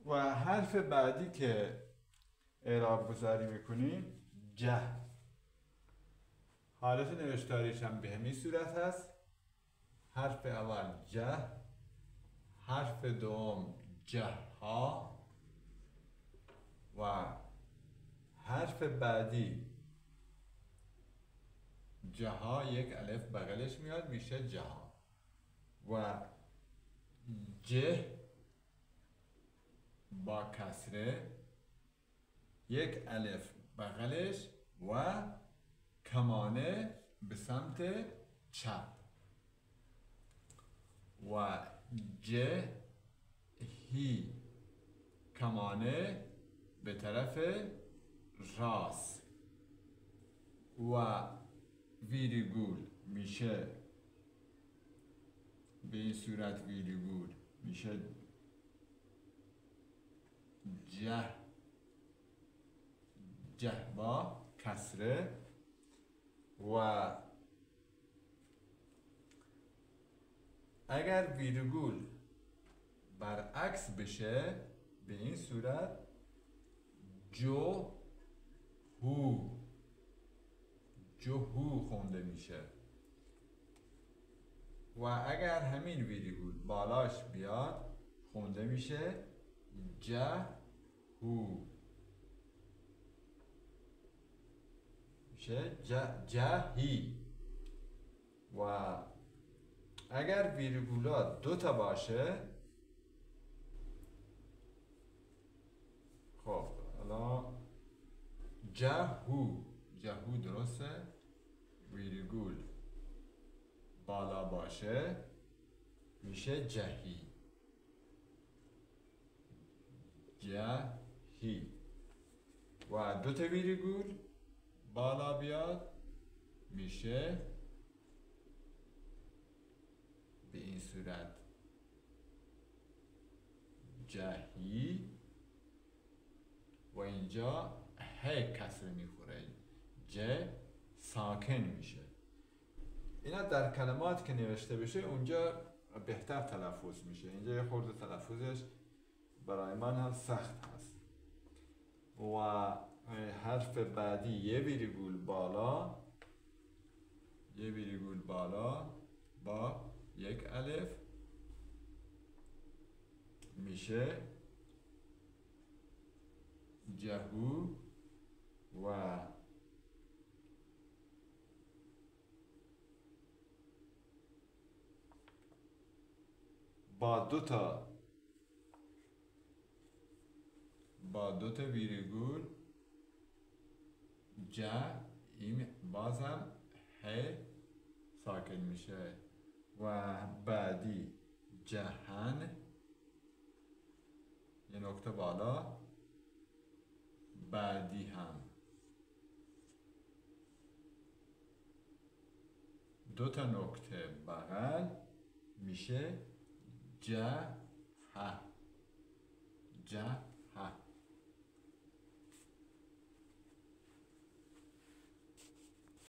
و حرف بعدی که اعراب گذاری میکنیم جه. حالت نوشتاریش هم به همین صورت هست. حرف اول جه، حرف دوم جه ها و حرف بعدی جه ها یک الف بغلش میاد میشه جها و جه با کسره یک الف بغلش و کمانه به سمت چپ و جه هی کمانه به طرف راست و ویریگول میشه به این صورت. ویریگول میشه جه با کسره و اگر ویرگول برعکس بشه به این صورت جو هو خونده میشه و اگر همین ویرگول بالاش بیاد خونده میشه جه هو میشه جهی و اگر ویرگولا دوتا باشه خب الان جهو درسته. ویرگول بالا باشه میشه جهی و دوتا ویرگول بالا بیاد میشه به این صورت جهی و اینجا ه کسره میخوره ج ساکن میشه. اینا در کلمات که نوشته بشه اونجا بهتر تلفظ میشه. اینجا یه خورده تلفظش برای من هم سخت هست و حرف بعدی یه ویرگول بالا با یک الف میشه جهو و با دوتا ویرگول جه این بازم ه ساکن میشه و بعدی جهن یه نکته بالا بعدی هم دوتا نکته بغل میشه جه